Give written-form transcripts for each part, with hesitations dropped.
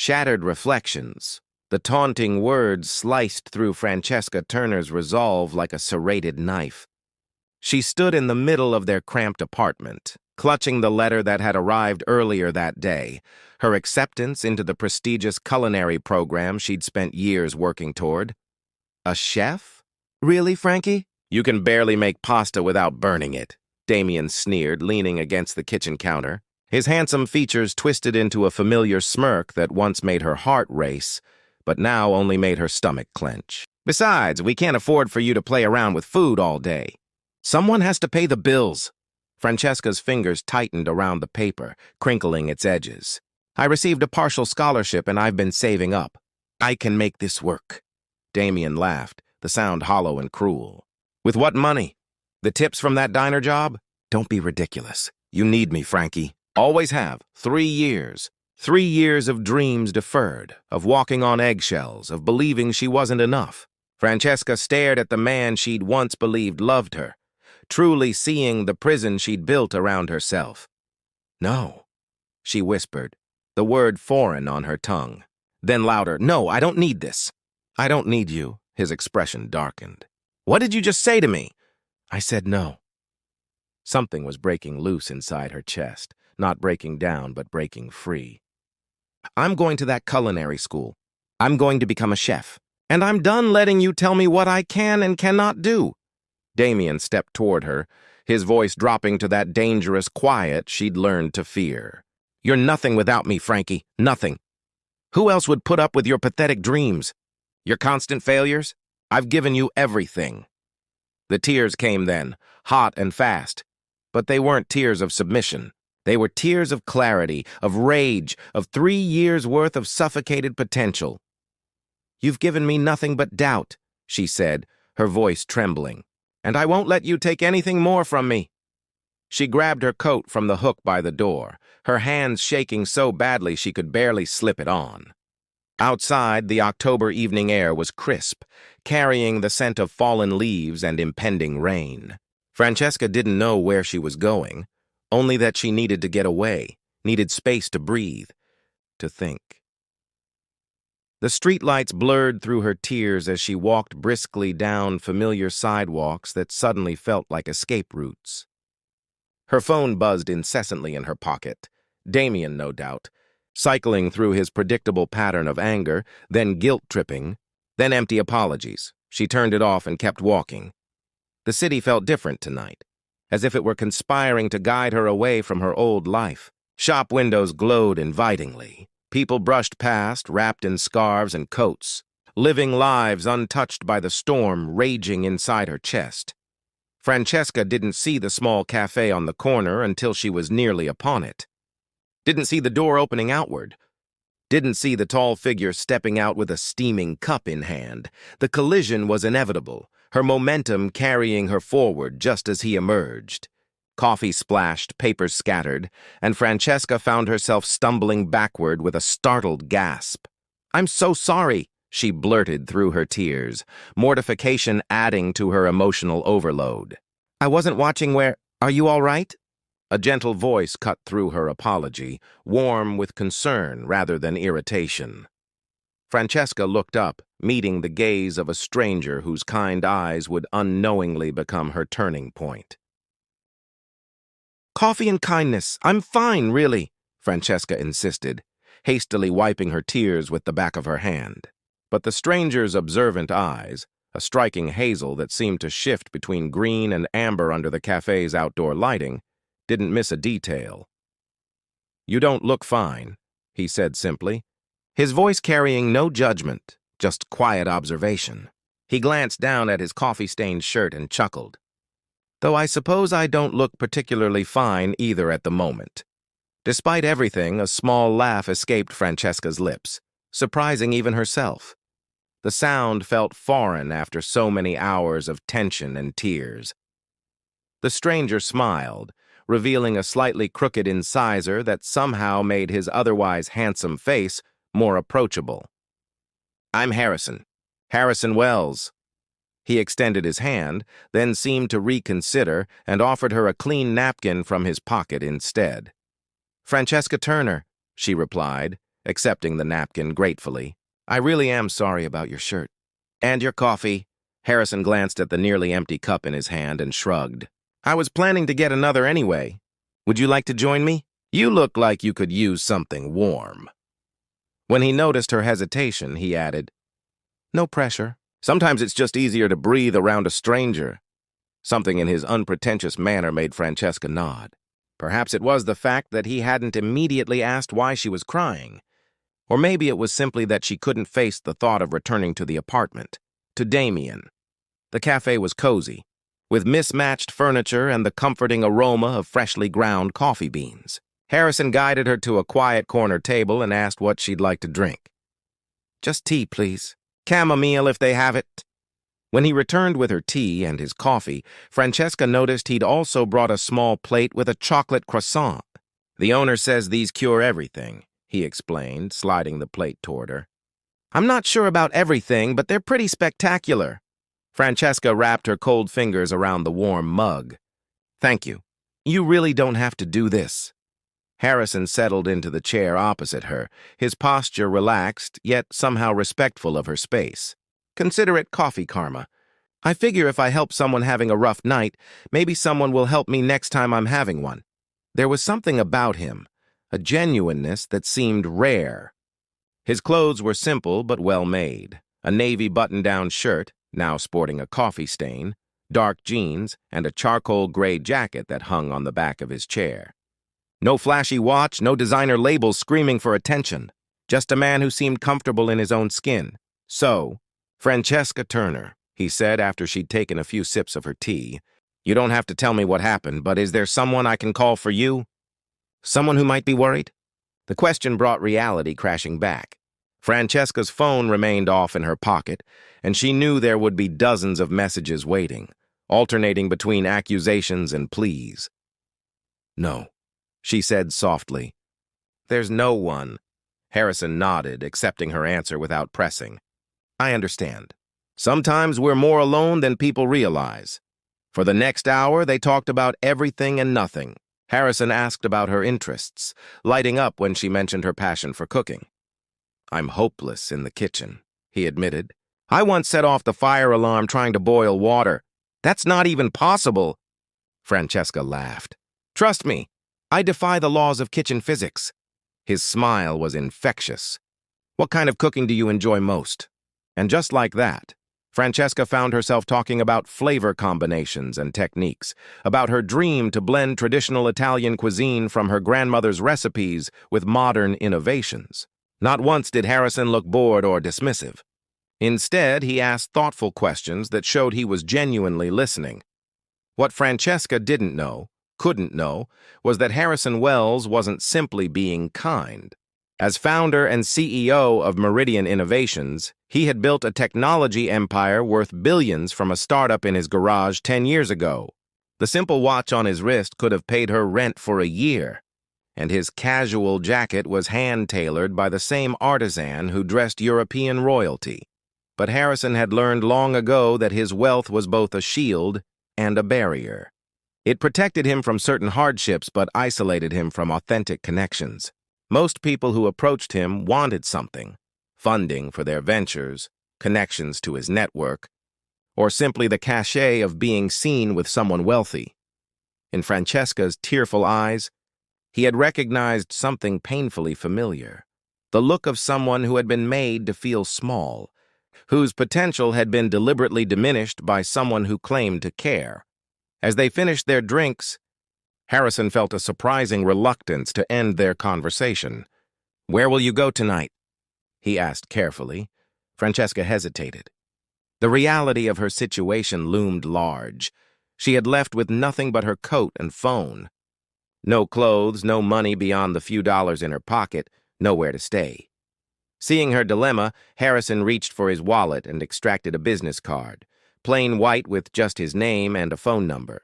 Shattered reflections. The taunting words sliced through Francesca Turner's resolve like a serrated knife. She stood in the middle of their cramped apartment, clutching the letter that had arrived earlier that day, her acceptance into the prestigious culinary program she'd spent years working toward. A chef? Really, Frankie? You can barely make pasta without burning it, Damien sneered, leaning against the kitchen counter. His handsome features twisted into a familiar smirk that once made her heart race, but now only made her stomach clench. Besides, we can't afford for you to play around with food all day. Someone has to pay the bills. Francesca's fingers tightened around the paper, crinkling its edges. I received a partial scholarship and I've been saving up. I can make this work. Damien laughed, the sound hollow and cruel. With what money? The tips from that diner job? Don't be ridiculous. You need me, Frankie. Always have. 3 years. 3 years of dreams deferred, of walking on eggshells, of believing she wasn't enough. Francesca stared at the man she'd once believed loved her, truly seeing the prison she'd built around herself. No, she whispered, the word foreign on her tongue. Then louder, no, I don't need this. I don't need you. His expression darkened. What did you just say to me? I said no. Something was breaking loose inside her chest, not breaking down, but breaking free. I'm going to that culinary school. I'm going to become a chef. And I'm done letting you tell me what I can and cannot do. Damien stepped toward her, his voice dropping to that dangerous quiet she'd learned to fear. You're nothing without me, Frankie, nothing. Who else would put up with your pathetic dreams? Your constant failures? I've given you everything. The tears came then, hot and fast. But they weren't tears of submission. They were tears of clarity, of rage, of 3 years' worth of suffocated potential. You've given me nothing but doubt, she said, her voice trembling. And I won't let you take anything more from me. She grabbed her coat from the hook by the door, her hands shaking so badly she could barely slip it on. Outside, the October evening air was crisp, carrying the scent of fallen leaves and impending rain. Francesca didn't know where she was going, only that she needed to get away, needed space to breathe, to think. The streetlights blurred through her tears as she walked briskly down familiar sidewalks that suddenly felt like escape routes. Her phone buzzed incessantly in her pocket. Damien, no doubt, cycling through his predictable pattern of anger, then guilt-tripping, then empty apologies. She turned it off and kept walking. The city felt different tonight, as if it were conspiring to guide her away from her old life. Shop windows glowed invitingly. People brushed past, wrapped in scarves and coats, living lives untouched by the storm raging inside her chest. Francesca didn't see the small cafe on the corner until she was nearly upon it. Didn't see the door opening outward. Didn't see the tall figure stepping out with a steaming cup in hand. The collision was inevitable, her momentum carrying her forward just as he emerged. Coffee splashed, papers scattered, and Francesca found herself stumbling backward with a startled gasp. I'm so sorry, she blurted through her tears, mortification adding to her emotional overload. I wasn't watching where... Are you all right? A gentle voice cut through her apology, warm with concern rather than irritation. Francesca looked up, meeting the gaze of a stranger whose kind eyes would unknowingly become her turning point. Coffee and kindness. I'm fine, really, Francesca insisted, hastily wiping her tears with the back of her hand. But the stranger's observant eyes, a striking hazel that seemed to shift between green and amber under the cafe's outdoor lighting, didn't miss a detail. You don't look fine, he said simply, his voice carrying no judgment, just quiet observation. He glanced down at his coffee-stained shirt and chuckled. Though I suppose I don't look particularly fine either at the moment. Despite everything, a small laugh escaped Francesca's lips, surprising even herself. The sound felt foreign after so many hours of tension and tears. The stranger smiled, revealing a slightly crooked incisor that somehow made his otherwise handsome face more approachable. I'm Harrison. Harrison Wells. He extended his hand, then seemed to reconsider and offered her a clean napkin from his pocket instead. Francesca Turner, she replied, accepting the napkin gratefully. I really am sorry about your shirt. And your coffee. Harrison glanced at the nearly empty cup in his hand and shrugged. I was planning to get another anyway. Would you like to join me? You look like you could use something warm. When he noticed her hesitation, he added, No pressure. Sometimes it's just easier to breathe around a stranger. Something in his unpretentious manner made Francesca nod. Perhaps it was the fact that he hadn't immediately asked why she was crying. Or maybe it was simply that she couldn't face the thought of returning to the apartment, to Damien. The cafe was cozy, with mismatched furniture and the comforting aroma of freshly ground coffee beans. Harrison guided her to a quiet corner table and asked what she'd like to drink. Just tea, please. Chamomile if they have it. When he returned with her tea and his coffee, Francesca noticed he'd also brought a small plate with a chocolate croissant. The owner says these cure everything, he explained, sliding the plate toward her. I'm not sure about everything, but they're pretty spectacular. Francesca wrapped her cold fingers around the warm mug. Thank you. You really don't have to do this. Harrison settled into the chair opposite her, his posture relaxed, yet somehow respectful of her space. Consider it coffee karma. I figure if I help someone having a rough night, maybe someone will help me next time I'm having one. There was something about him, a genuineness that seemed rare. His clothes were simple but well made. A navy button-down shirt, now sporting a coffee stain, dark jeans, and a charcoal gray jacket that hung on the back of his chair. No flashy watch, no designer labels screaming for attention. Just a man who seemed comfortable in his own skin. So, Francesca Turner, he said after she'd taken a few sips of her tea, you don't have to tell me what happened, but is there someone I can call for you? Someone who might be worried? The question brought reality crashing back. Francesca's phone remained off in her pocket, and she knew there would be dozens of messages waiting, alternating between accusations and pleas. No, she said softly. There's no one. Harrison nodded, accepting her answer without pressing. I understand. Sometimes we're more alone than people realize. For the next hour, they talked about everything and nothing. Harrison asked about her interests, lighting up when she mentioned her passion for cooking. I'm hopeless in the kitchen, he admitted. I once set off the fire alarm trying to boil water. That's not even possible. Francesca laughed. Trust me, I defy the laws of kitchen physics. His smile was infectious. What kind of cooking do you enjoy most? And just like that, Francesca found herself talking about flavor combinations and techniques, about her dream to blend traditional Italian cuisine from her grandmother's recipes with modern innovations. Not once did Harrison look bored or dismissive. Instead, he asked thoughtful questions that showed he was genuinely listening. What Francesca didn't know, couldn't know, was that Harrison Wells wasn't simply being kind. As founder and CEO of Meridian Innovations, he had built a technology empire worth billions from a startup in his garage 10 years ago. The simple watch on his wrist could have paid her rent for a year, and his casual jacket was hand-tailored by the same artisan who dressed European royalty. But Harrison had learned long ago that his wealth was both a shield and a barrier. It protected him from certain hardships but isolated him from authentic connections. Most people who approached him wanted something: funding for their ventures, connections to his network, or simply the cachet of being seen with someone wealthy. In Francesca's tearful eyes, he had recognized something painfully familiar: the look of someone who had been made to feel small, whose potential had been deliberately diminished by someone who claimed to care. As they finished their drinks, Harrison felt a surprising reluctance to end their conversation. Where will you go tonight? He asked carefully. Francesca hesitated. The reality of her situation loomed large. She had left with nothing but her coat and phone. No clothes, no money beyond the few dollars in her pocket, nowhere to stay. Seeing her dilemma, Harrison reached for his wallet and extracted a business card, plain white with just his name and a phone number.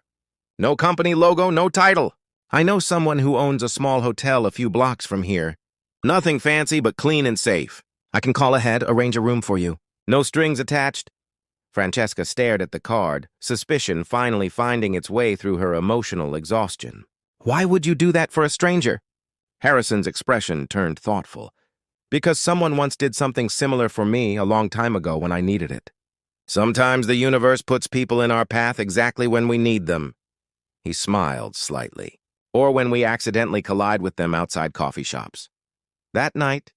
No company logo, no title. I know someone who owns a small hotel a few blocks from here. Nothing fancy, but clean and safe. I can call ahead, arrange a room for you. No strings attached. Francesca stared at the card, suspicion finally finding its way through her emotional exhaustion. Why would you do that for a stranger? Harrison's expression turned thoughtful. Because someone once did something similar for me a long time ago when I needed it. Sometimes the universe puts people in our path exactly when we need them. He smiled slightly. Or when we accidentally collide with them outside coffee shops. That night,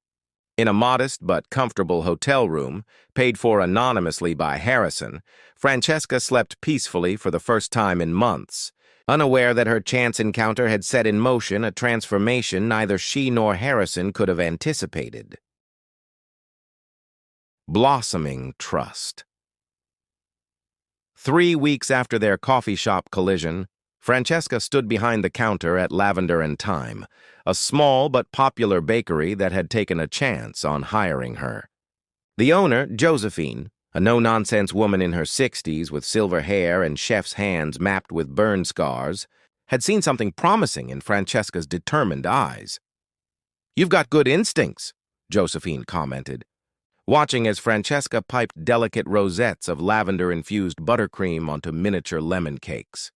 in a modest but comfortable hotel room, paid for anonymously by Harrison, Francesca slept peacefully for the first time in months, unaware that her chance encounter had set in motion a transformation neither she nor Harrison could have anticipated. Blossoming trust. 3 weeks after their coffee shop collision, Francesca stood behind the counter at Lavender and Thyme, a small but popular bakery that had taken a chance on hiring her. The owner, Josephine, a no-nonsense woman in her 60s with silver hair and chef's hands mapped with burn scars, had seen something promising in Francesca's determined eyes. "You've got good instincts," Josephine commented, watching as Francesca piped delicate rosettes of lavender-infused buttercream onto miniature lemon cakes.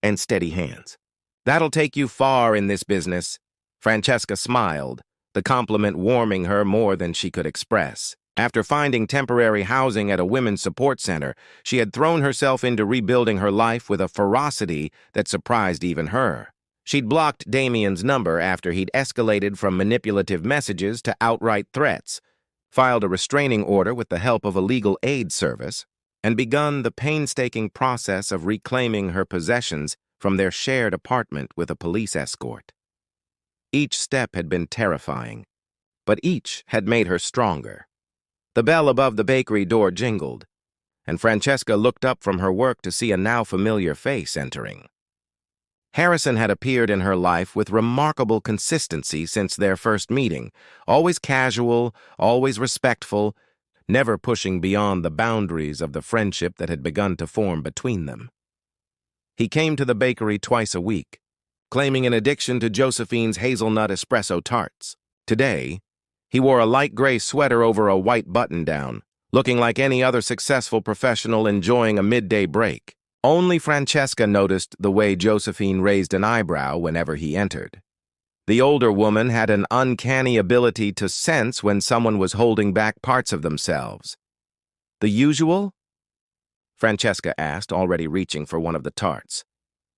"And steady hands. That'll take you far in this business." Francesca smiled, the compliment warming her more than she could express. After finding temporary housing at a women's support center, she had thrown herself into rebuilding her life with a ferocity that surprised even her. She'd blocked Damien's number after he'd escalated from manipulative messages to outright threats, filed a restraining order with the help of a legal aid service, and begun the painstaking process of reclaiming her possessions from their shared apartment with a police escort. Each step had been terrifying, but each had made her stronger. The bell above the bakery door jingled, and Francesca looked up from her work to see a now familiar face entering. Harrison had appeared in her life with remarkable consistency since their first meeting, always casual, always respectful, never pushing beyond the boundaries of the friendship that had begun to form between them. He came to the bakery twice a week, claiming an addiction to Josephine's hazelnut espresso tarts. Today, he wore a light gray sweater over a white button-down, looking like any other successful professional enjoying a midday break. Only Francesca noticed the way Josephine raised an eyebrow whenever he entered. The older woman had an uncanny ability to sense when someone was holding back parts of themselves. "The usual?" Francesca asked, already reaching for one of the tarts.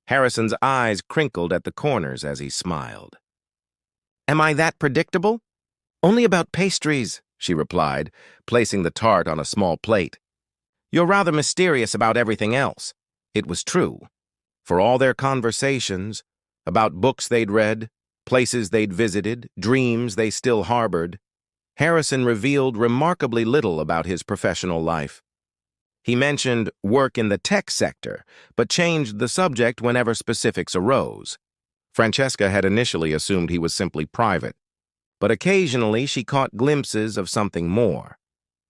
Harrison's eyes crinkled at the corners as he smiled. "Am I that predictable?" "Only about pastries," she replied, placing the tart on a small plate. "You're rather mysterious about everything else." It was true. For all their conversations, about books they'd read, places they'd visited, dreams they still harbored, Harrison revealed remarkably little about his professional life. He mentioned work in the tech sector, but changed the subject whenever specifics arose. Francesca had initially assumed he was simply private, but occasionally she caught glimpses of something more.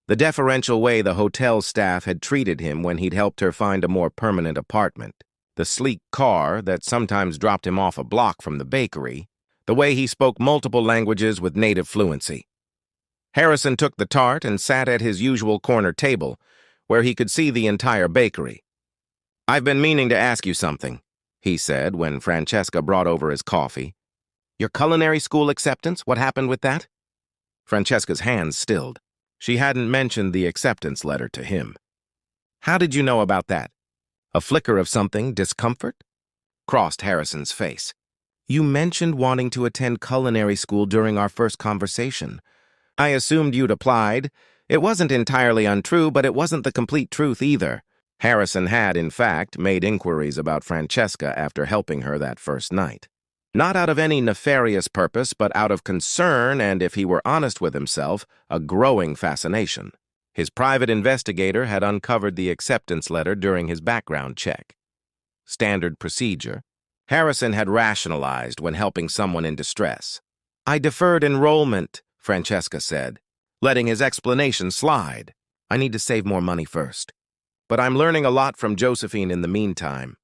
The deferential way the hotel staff had treated him when he'd helped her find a more permanent apartment, the sleek car that sometimes dropped him off a block from the bakery, the way he spoke multiple languages with native fluency. Harrison took the tart and sat at his usual corner table, where he could see the entire bakery. "I've been meaning to ask you something," he said when Francesca brought over his coffee. "Your culinary school acceptance, what happened with that?" Francesca's hands stilled. She hadn't mentioned the acceptance letter to him. "How did you know about that?" A flicker of something, discomfort, crossed Harrison's face. "You mentioned wanting to attend culinary school during our first conversation. I assumed you'd applied. It wasn't entirely untrue, but it wasn't the complete truth either." Harrison had, in fact, made inquiries about Francesca after helping her that first night. Not out of any nefarious purpose, but out of concern and, if he were honest with himself, a growing fascination. His private investigator had uncovered the acceptance letter during his background check. Standard procedure. Harrison had rationalized when helping someone in distress. "I deferred enrollment," Francesca said, letting his explanation slide. "I need to save more money first. But I'm learning a lot from Josephine in the meantime."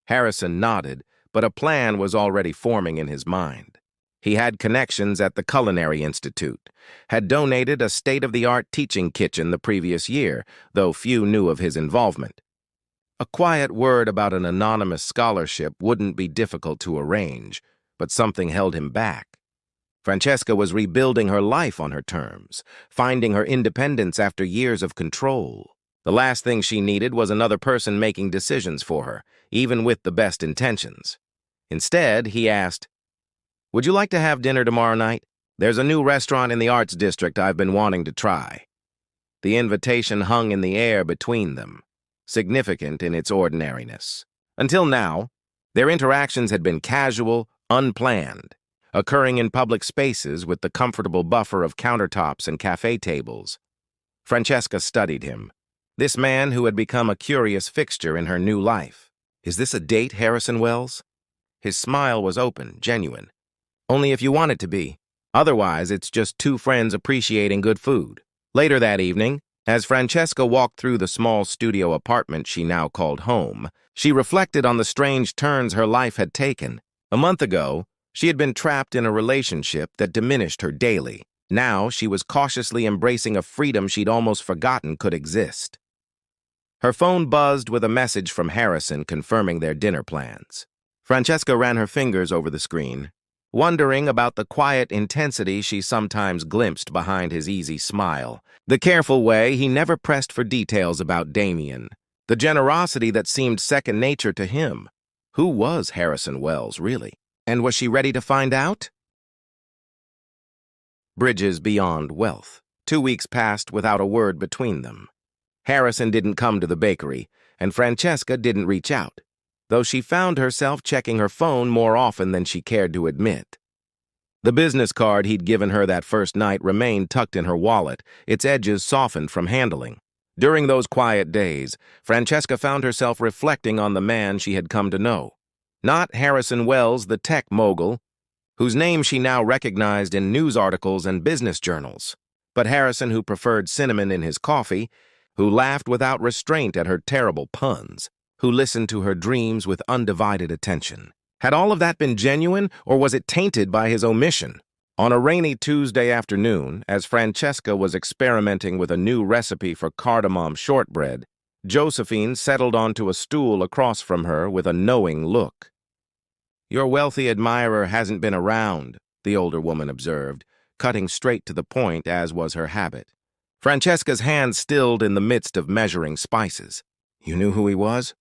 Harrison nodded, but a plan was already forming in his mind. He had connections at the Culinary Institute, had donated a state-of-the-art teaching kitchen the previous year, though few knew of his involvement. A quiet word about an anonymous scholarship wouldn't be difficult to arrange, but something held him back. Francesca was rebuilding her life on her terms, finding her independence after years of control. The last thing she needed was another person making decisions for her, even with the best intentions. Instead, he asked, "Would you like to have dinner tomorrow night? There's a new restaurant in the Arts District I've been wanting to try." The invitation hung in the air between them, significant in its ordinariness. Until now, their interactions had been casual, unplanned, occurring in public spaces with the comfortable buffer of countertops and cafe tables. Francesca studied him, this man who had become a curious fixture in her new life. "Is this a date, Harrison Wells?" His smile was open, genuine. "Only if you want it to be. Otherwise, it's just two friends appreciating good food." Later that evening, as Francesca walked through the small studio apartment she now called home, she reflected on the strange turns her life had taken. A month ago, she had been trapped in a relationship that diminished her daily. Now, she was cautiously embracing a freedom she'd almost forgotten could exist. Her phone buzzed with a message from Harrison confirming their dinner plans. Francesca ran her fingers over the screen, wondering about the quiet intensity she sometimes glimpsed behind his easy smile, the careful way he never pressed for details about Damien, the generosity that seemed second nature to him. Who was Harrison Wells, really? And was she ready to find out? Bridges beyond wealth. 2 weeks passed without a word between them. Harrison didn't come to the bakery, and Francesca didn't reach out, though she found herself checking her phone more often than she cared to admit. The business card he'd given her that first night remained tucked in her wallet, its edges softened from handling. During those quiet days, Francesca found herself reflecting on the man she had come to know. Not Harrison Wells, the tech mogul, whose name she now recognized in news articles and business journals, but Harrison who preferred cinnamon in his coffee, who laughed without restraint at her terrible puns, who listened to her dreams with undivided attention. Had all of that been genuine, or was it tainted by his omission? On a rainy Tuesday afternoon, as Francesca was experimenting with a new recipe for cardamom shortbread, Josephine settled onto a stool across from her with a knowing look. "Your wealthy admirer hasn't been around," the older woman observed, cutting straight to the point as was her habit. Francesca's hand stilled in the midst of measuring spices. "You knew who he was?"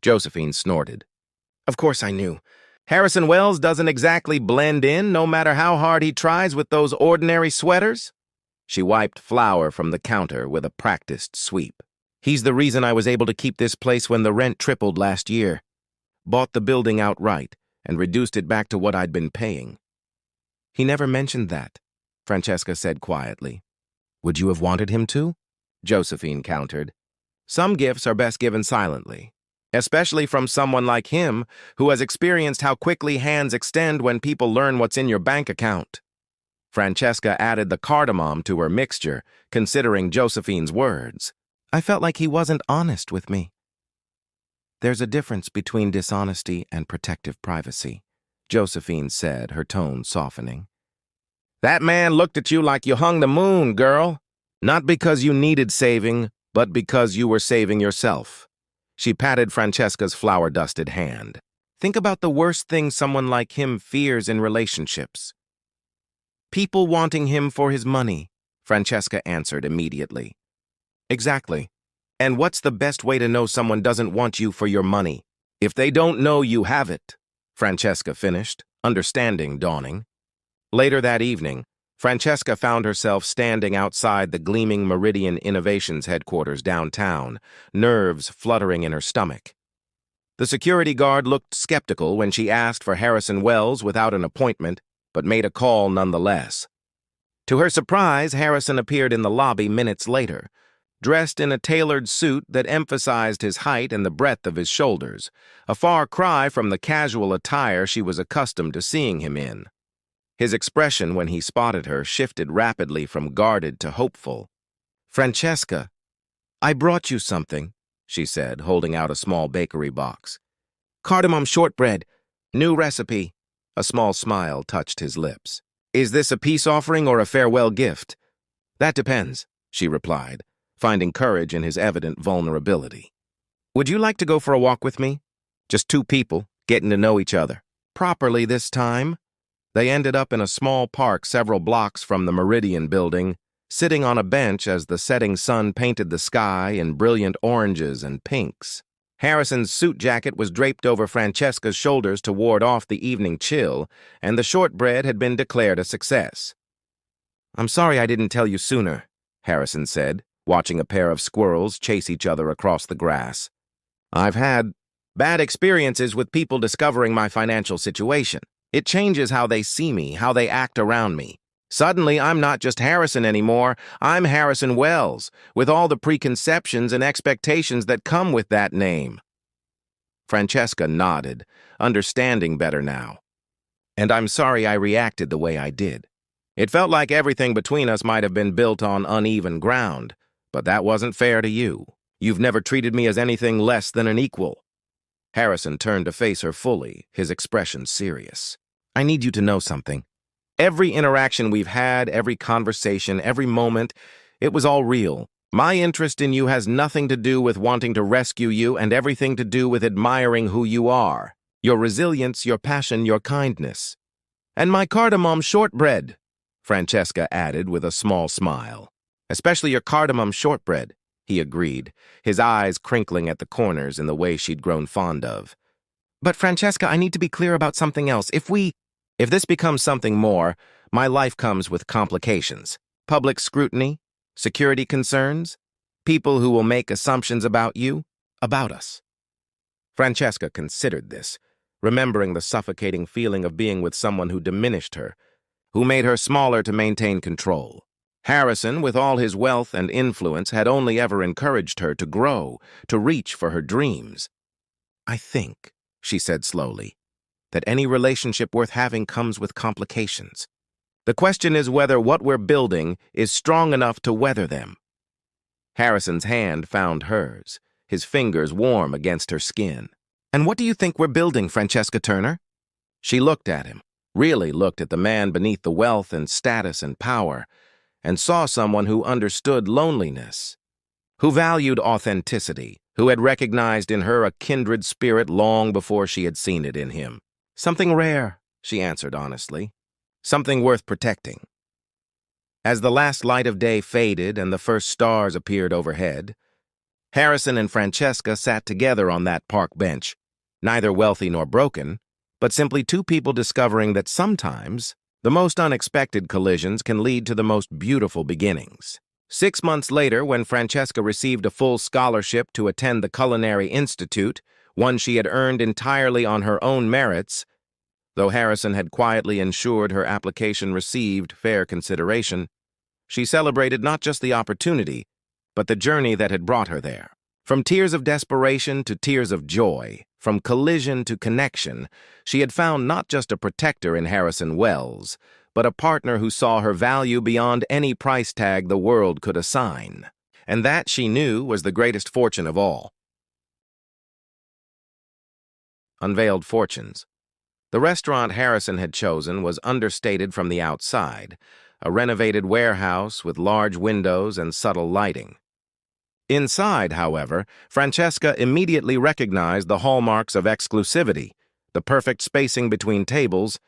Josephine snorted. "Of course I knew. Harrison Wells doesn't exactly blend in, no matter how hard he tries with those ordinary sweaters." She wiped flour from the counter with a practiced sweep. "He's the reason I was able to keep this place when the rent tripled last year. Bought the building outright and reduced it back to what I'd been paying." "He never mentioned that," Francesca said quietly. "Would you have wanted him to?" Josephine countered. "Some gifts are best given silently, especially from someone like him who has experienced how quickly hands extend when people learn what's in your bank account." Francesca added the cardamom to her mixture, considering Josephine's words. "I felt like he wasn't honest with me." "There's a difference between dishonesty and protective privacy," Josephine said, her tone softening. "That man looked at you like you hung the moon, girl. Not because you needed saving, but because you were saving yourself." She patted Francesca's flour-dusted hand. "Think about the worst thing someone like him fears in relationships. People wanting him for his money," Francesca answered immediately. "Exactly. And what's the best way to know someone doesn't want you for your money? If they don't know you have it," Francesca finished, understanding dawning. Later that evening, Francesca found herself standing outside the gleaming Meridian Innovations headquarters downtown, nerves fluttering in her stomach. The security guard looked skeptical when she asked for Harrison Wells without an appointment, but made a call nonetheless. To her surprise, Harrison appeared in the lobby minutes later, dressed in a tailored suit that emphasized his height and the breadth of his shoulders, a far cry from the casual attire she was accustomed to seeing him in. His expression when he spotted her shifted rapidly from guarded to hopeful. "Francesca, I brought you something," she said, holding out a small bakery box. "Cardamom shortbread. New recipe." A small smile touched his lips. "Is this a peace offering or a farewell gift?" "That depends," she replied, finding courage in his evident vulnerability. "Would you like to go for a walk with me? Just two people, getting to know each other. Properly this time." They ended up in a small park several blocks from the Meridian building, sitting on a bench as the setting sun painted the sky in brilliant oranges and pinks. Harrison's suit jacket was draped over Francesca's shoulders to ward off the evening chill, and the shortbread had been declared a success. "I'm sorry I didn't tell you sooner," Harrison said, watching a pair of squirrels chase each other across the grass. "I've had bad experiences with people discovering my financial situation. It changes how they see me, how they act around me. Suddenly, I'm not just Harrison anymore. I'm Harrison Wells, with all the preconceptions and expectations that come with that name." Francesca nodded, understanding better now. "And I'm sorry I reacted the way I did. It felt like everything between us might have been built on uneven ground, but that wasn't fair to you. You've never treated me as anything less than an equal." Harrison turned to face her fully, his expression serious. "I need you to know something. Every interaction we've had, every conversation, every moment, it was all real. My interest in you has nothing to do with wanting to rescue you and everything to do with admiring who you are, your resilience, your passion, your kindness. And my cardamom shortbread," Francesca added with a small smile. "Especially your cardamom shortbread," he agreed, his eyes crinkling at the corners in the way she'd grown fond of. "But Francesca, I need to be clear about something else. If this becomes something more, my life comes with complications. Public scrutiny, security concerns, people who will make assumptions about you, about us." Francesca considered this, remembering the suffocating feeling of being with someone who diminished her, who made her smaller to maintain control. Harrison, with all his wealth and influence, had only ever encouraged her to grow, to reach for her dreams. "I think," she said slowly, "that any relationship worth having comes with complications. The question is whether what we're building is strong enough to weather them." Harrison's hand found hers, his fingers warm against her skin. "And what do you think we're building, Francesca Turner?" She looked at him, really looked at the man beneath the wealth and status and power, and saw someone who understood loneliness, who valued authenticity, who had recognized in her a kindred spirit long before she had seen it in him. "Something rare," she answered honestly. "Something worth protecting." As the last light of day faded and the first stars appeared overhead, Harrison and Francesca sat together on that park bench, neither wealthy nor broken, but simply two people discovering that sometimes the most unexpected collisions can lead to the most beautiful beginnings. 6 months later, when Francesca received a full scholarship to attend the Culinary Institute, one she had earned entirely on her own merits, though Harrison had quietly ensured her application received fair consideration, she celebrated not just the opportunity, but the journey that had brought her there. From tears of desperation to tears of joy, from collision to connection, she had found not just a protector in Harrison Wells, but a partner who saw her value beyond any price tag the world could assign. And that, she knew, was the greatest fortune of all. Unveiled fortunes. The restaurant Harrison had chosen was understated from the outside, a renovated warehouse with large windows and subtle lighting. Inside, however, Francesca immediately recognized the hallmarks of exclusivity, the perfect spacing between tables,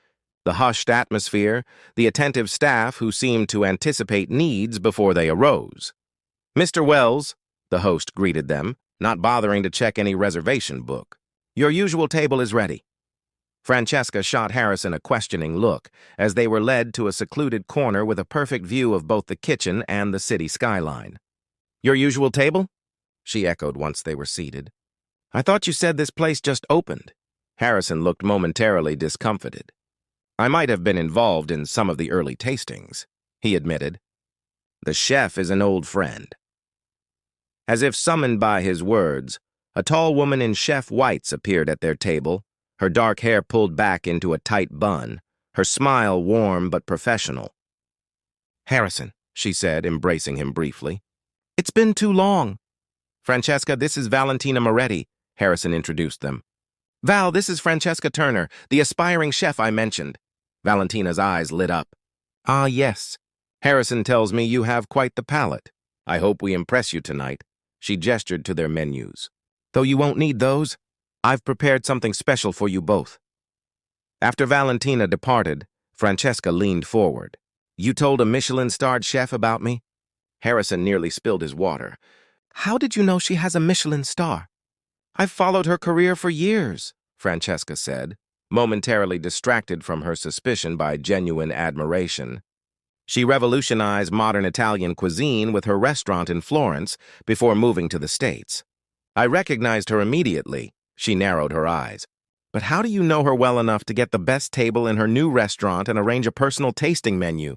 the hushed atmosphere, the attentive staff who seemed to anticipate needs before they arose. "Mr. Wells," the host greeted them, not bothering to check any reservation book. "Your usual table is ready." Francesca shot Harrison a questioning look as they were led to a secluded corner with a perfect view of both the kitchen and the city skyline. "Your usual table?" she echoed once they were seated. "I thought you said this place just opened." Harrison looked momentarily discomfited. "I might have been involved in some of the early tastings," he admitted. "The chef is an old friend." As if summoned by his words, a tall woman in chef whites appeared at their table, her dark hair pulled back into a tight bun, her smile warm but professional. "Harrison," she said, embracing him briefly. "It's been too long." "Francesca, this is Valentina Moretti," Harrison introduced them. "Val, this is Francesca Turner, the aspiring chef I mentioned." Valentina's eyes lit up. "Ah, yes. Harrison tells me you have quite the palate. I hope we impress you tonight." She gestured to their menus. "Though you won't need those, I've prepared something special for you both." After Valentina departed, Francesca leaned forward. You told a Michelin-starred chef about me? Harrison nearly spilled his water. How did you know she has a Michelin star? I've followed her career for years, Francesca said, momentarily distracted from her suspicion by genuine admiration. She revolutionized modern Italian cuisine with her restaurant in Florence before moving to the States. I recognized her immediately. She narrowed her eyes. But how do you know her well enough to get the best table in her new restaurant and arrange a personal tasting menu?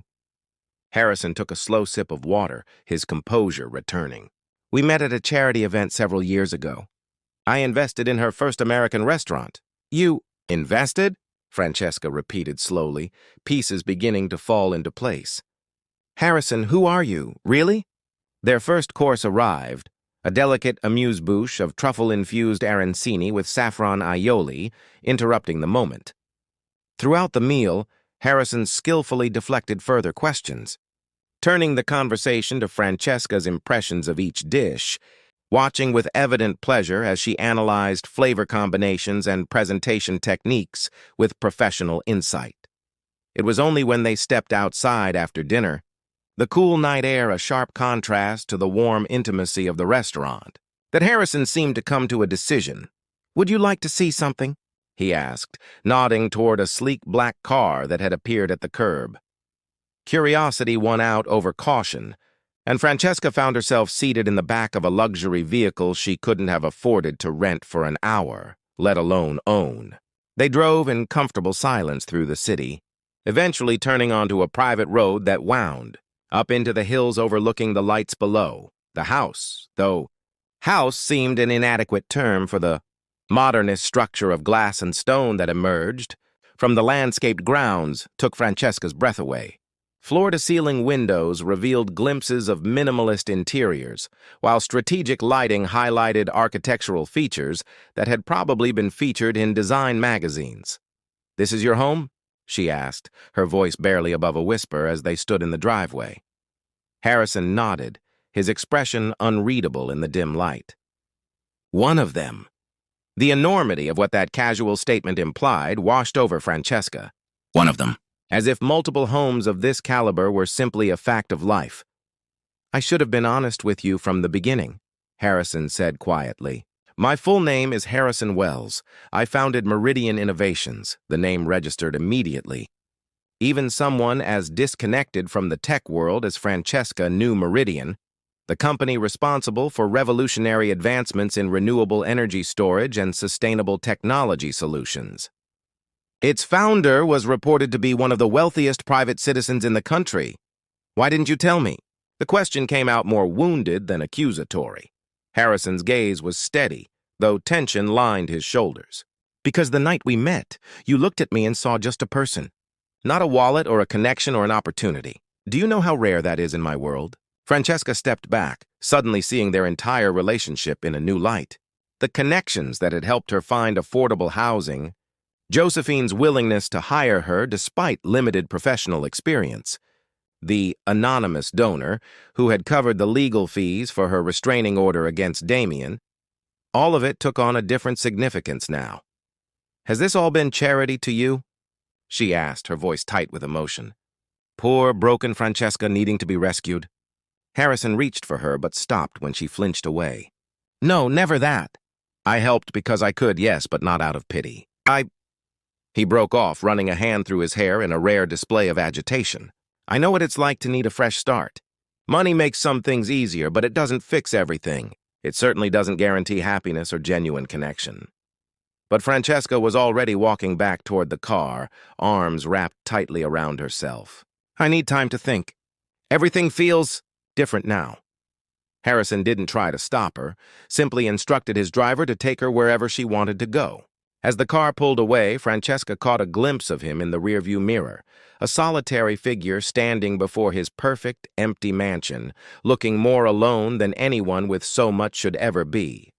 Harrison took a slow sip of water, his composure returning. We met at a charity event several years ago. I invested in her first American restaurant. You invested? Francesca repeated slowly, pieces beginning to fall into place. Harrison, who are you? Really? Their first course arrived, a delicate amuse-bouche of truffle-infused arancini with saffron aioli, interrupting the moment. Throughout the meal, Harrison skillfully deflected further questions, turning the conversation to Francesca's impressions of each dish, watching with evident pleasure as she analyzed flavor combinations and presentation techniques with professional insight. It was only when they stepped outside after dinner, the cool night air a sharp contrast to the warm intimacy of the restaurant, that Harrison seemed to come to a decision. Would you like to see something? He asked, nodding toward a sleek black car that had appeared at the curb. Curiosity won out over caution, and Francesca found herself seated in the back of a luxury vehicle she couldn't have afforded to rent for an hour, let alone own. They drove in comfortable silence through the city, eventually turning onto a private road that wound up into the hills overlooking the lights below. The house, though house seemed an inadequate term for the modernist structure of glass and stone that emerged from the landscaped grounds, took Francesca's breath away. Floor-to-ceiling windows revealed glimpses of minimalist interiors, while strategic lighting highlighted architectural features that had probably been featured in design magazines. "This is your home?" she asked, her voice barely above a whisper as they stood in the driveway. Harrison nodded, his expression unreadable in the dim light. One of them. The enormity of what that casual statement implied washed over Francesca. One of them. As if multiple homes of this caliber were simply a fact of life. I should have been honest with you from the beginning, Harrison said quietly. My full name is Harrison Wells. I founded Meridian Innovations, the name registered immediately. Even someone as disconnected from the tech world as Francesca knew Meridian, the company responsible for revolutionary advancements in renewable energy storage and sustainable technology solutions. Its founder was reported to be one of the wealthiest private citizens in the country. Why didn't you tell me? The question came out more wounded than accusatory. Harrison's gaze was steady, though tension lined his shoulders. Because the night we met, you looked at me and saw just a person. Not a wallet or a connection or an opportunity. Do you know how rare that is in my world? Francesca stepped back, suddenly seeing their entire relationship in a new light. The connections that had helped her find affordable housing, Josephine's willingness to hire her despite limited professional experience, the anonymous donor who had covered the legal fees for her restraining order against Damien, all of it took on a different significance now. Has this all been charity to you? She asked, her voice tight with emotion. Poor, broken Francesca needing to be rescued. Harrison reached for her but stopped when she flinched away. No, never that. I helped because I could, yes, but not out of pity. He broke off, running a hand through his hair in a rare display of agitation. I know what it's like to need a fresh start. Money makes some things easier, but it doesn't fix everything. It certainly doesn't guarantee happiness or genuine connection. But Francesca was already walking back toward the car, arms wrapped tightly around herself. I need time to think. Everything feels different now. Harrison didn't try to stop her, simply instructed his driver to take her wherever she wanted to go. As the car pulled away, Francesca caught a glimpse of him in the rearview mirror, a solitary figure standing before his perfect, empty mansion, looking more alone than anyone with so much should ever be.